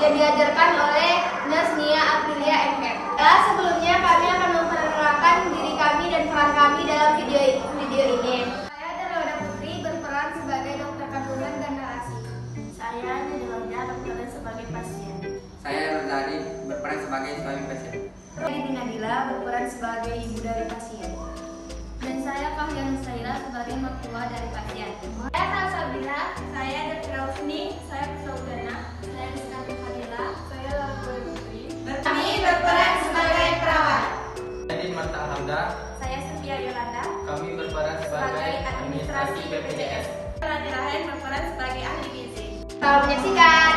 yang diajarkan oleh Nurse Nia Aprilia MPet. Sebelumnya kami akan memperkenalkan diri kami dan peran kami dalam video ini. Saya Darwada Putri berperan sebagai dokter kandungan dan narasi. Saya Nidilja berperan sebagai pasien. Saya Rozali berperan sebagai suami pasien. Saya Nadila berperan sebagai ibu dari pasien. Dan saya Kahyan Saira sebagai mertua dari pasien. Saya Salsabila, Saya Dr. Rausni, saya Saudana, saya Rizka Fadila, saya Laura Putri. kami berperan sebagai perawat. Jadi Marta Hamda, Saya Sofia Yolanda kami berperan sebagai administrasi BPJS. Rani Rahen berperan sebagai ahli gizi. Selamat menyaksikan.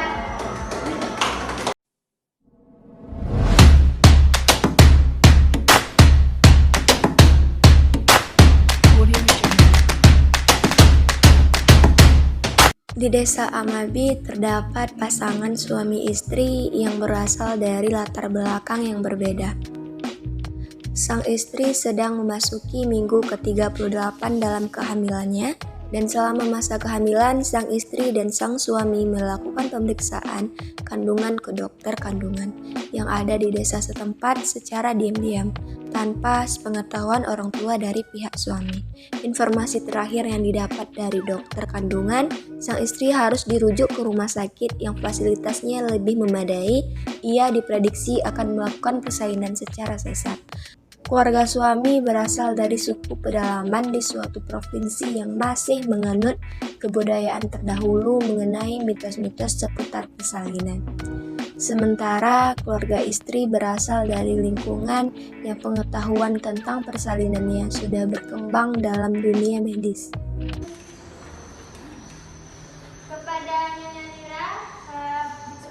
Di desa Amabi terdapat pasangan suami istri yang berasal dari latar belakang yang berbeda. Sang istri sedang memasuki minggu ke-38 dalam kehamilannya, dan selama masa kehamilan sang istri dan sang suami melakukan pemeriksaan kandungan ke dokter kandungan yang ada di desa setempat secara diam-diam tanpa sepengetahuan orang tua dari pihak suami. Informasi terakhir yang didapat dari dokter kandungan, sang istri harus dirujuk ke rumah sakit yang fasilitasnya lebih memadai. Ia diprediksi akan melakukan persalinan secara sesar. Keluarga suami berasal dari suku pedalaman di suatu provinsi yang masih menganut kebudayaan terdahulu mengenai mitos-mitos seputar persalinan. Sementara keluarga istri berasal dari lingkungan yang pengetahuan tentang persalinannya sudah berkembang dalam dunia medis. Kepada Nyonya Nira,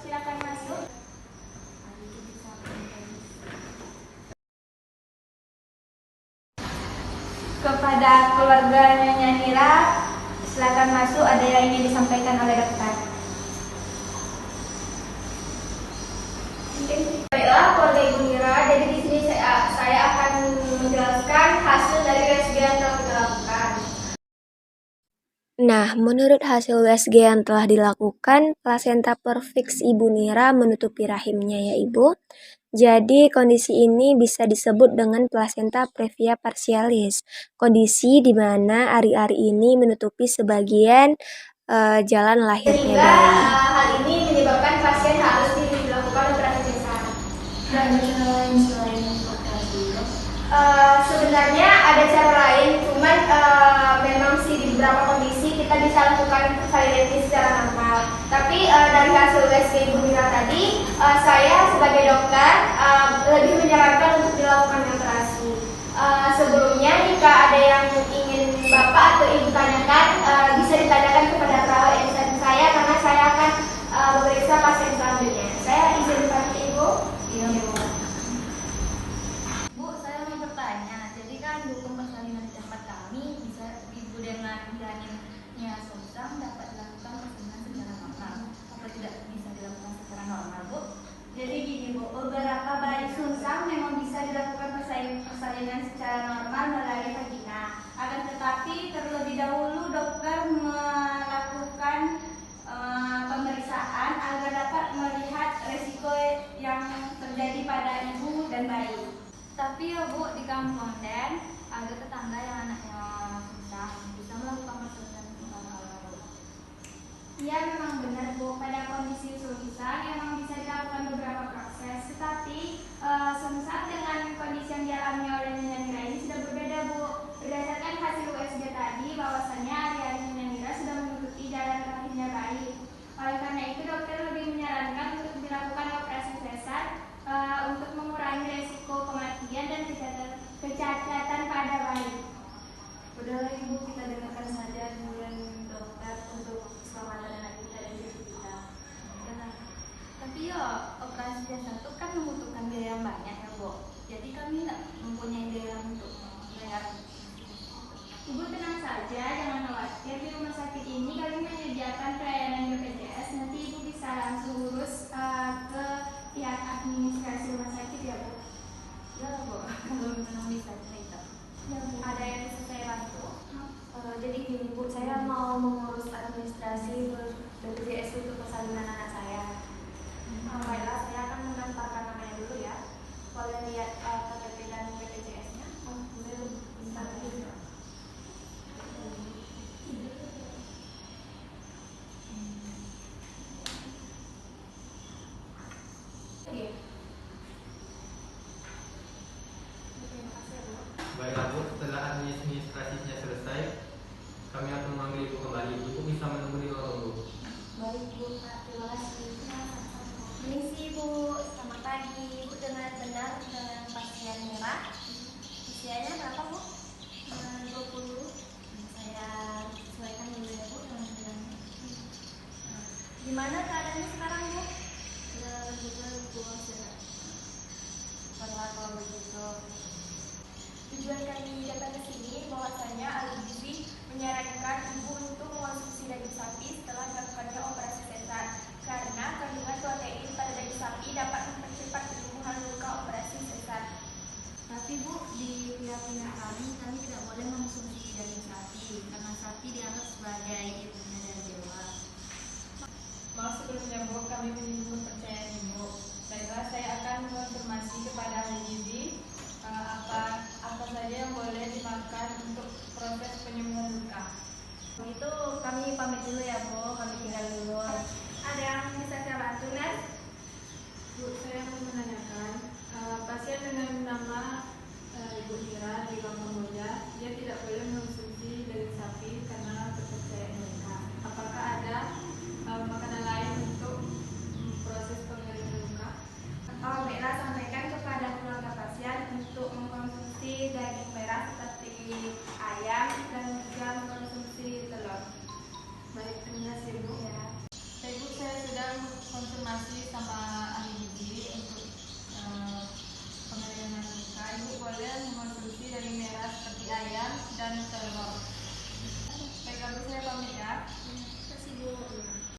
silakan masuk. Kepada keluarga Nyonya Nira, silakan masuk. Ada yang ingin disampaikan oleh dokter. Baiklah keluarga Ibu Nira, jadi di sini saya akan menjelaskan hasil dari USG yang telah kita lakukan. Nah, menurut hasil USG yang telah dilakukan, plasenta perfix Ibu Nira menutupi rahimnya ya Ibu. Jadi kondisi ini bisa disebut dengan plasenta previa partialis. Kondisi di mana ari-ari ini menutupi sebagian jalan lahirnya Sehingga bayi. hal ini menyebabkan pasien harus dilakukan operasi sesar. Dan cara lain selain operasi dok? Sebenarnya ada cara lain, cuman memang sih di beberapa kondisi kita bisa lakukan persalinan secara normal. Tapi dari hasil USG Ibu Nira tadi, saya sebagai dokter lebih menyarankan untuk dilakukan operasi. Sebelumnya jika ada yang ingin Bapak atau Ibu tanyakan, bisa ditanyakan kepada perawat yang saya karena saya akan memeriksa pasien selanjutnya. Saya izin pamit Ibu. Iya Bu. Bu, saya mau bertanya. Jadi kan dukung persalinan di tempat kami bisa ibu dengan janinnya sungsang dapat dilakukan persalinan secara normal. Apa tidak bisa dilakukan secara normal Bu? Jadi gini Bu, beberapa bayi sungsang memang bisa dilakukan persalinan secara normal melalui vagina. Akan tetapi terlebih dahulu dokter melakukan pemeriksaan agar dapat melihat resiko yang terjadi pada ibu dan bayi. Tapi ya Bu, di kampung Den ada tetangga yang anaknya susah bisa melakukan persalinan secara normal Bu. Iya memang benar Bu, pada kondisi sungsang memang bisa dilakukan beberapa proses. Tetapi sungsang dengan kondisi yang dialami oleh Nyonya Nira ini sudah berbeda Bu. Berdasarkan hasil USG tadi, bahwasannya ari-ari Nyonya Nira sudah menutupi jalan rahimnya bayi. Oleh karena itu dokter lebih menyarankan untuk dilakukan operasi sesar untuk mengurangi resiko kematian dan kecacatan pada bayi. Udahlah Ibu, kita dengarkan saja kemudian dokter untuk keselamatan anak kita dan cucu kita. Udahlah. Tapi ya operasi jasa itu kan membutuhkan biaya yang banyak ya Bu. Jadi kami nggak mempunyai biaya untuk membayar. Ibu tenang saja, jangan khawatir. Di rumah sakit ini kami menyediakan pelayanan BPJS. Nanti Ibu bisa langsung urus ke pihak administrasi rumah sakit ya Bu. Ya Bu, kalau memang bisa cerita. Ya Bu. Ada yang bisa saya bantu? Jadi gini Bu, saya mau mengurus administrasi BPJS untuk persalinan anak saya. boleh lihat KTP dan BPJS-nya? Boleh. Oke. Baiklah Bu, setelah administrasinya selesai, kami akan memanggil Ibu kembali. Ibu bisa menunggu di ruang tunggu. Baik Bu, terima kasih. Permisi Bu, selamat pagi. Bu dengan benar dengan pasien merah. Usianya berapa Bu? 20. Saya sesuaikan dulu ya Bu dengan bilangnya. Gimana keadaannya sekarang Bu? Sudah Bu sehat. Kalau begitu. Tujuan kami datang ke sini bahwasanya ahli gizi menyarankan ibu untuk mengonsumsi daging sapi setelah dilakukannya operasi sesar karena kandungan protein pada daging sapi dapat mempercepat pertumbuhan luka operasi sesar. Tapi Bu, di keyakinan kami tidak boleh mengonsumsi daging sapi karena sapi dianggap sebagai ibunya dari dewa. Maaf sebelumnya Bu, kami menyinggung kepercayaan Ibu. Baiklah, saya akan mengonfirmasi kepada ahli gizi apa saja yang boleh dimakan untuk proses penyembuhan luka. Begitu kami pamit dulu ya Bu, kami tinggal dulu. Ada yang bisa saya bantu, Nes? Bu, saya mau menanyakan, pasien dengan nama Ibu Ira di Kamboja, dia tidak boleh mengonsumsi daging sapi karena kepercayaan mereka. Apakah ada makanan lain untuk proses pengeringan luka? Baiklah, sampaikan kepada keluarga pasien untuk mengkonsumsi daging merah seperti ayam dan juga mengkonsumsi telur. Baik, terima kasih Bu. Ya. Baik Bu, saya sudah konfirmasi sama ahli gizi untuk pengeringan luka. Ibu boleh mengkonsumsi daging merah seperti ayam dan telur. Baiklah Bu, saya pamit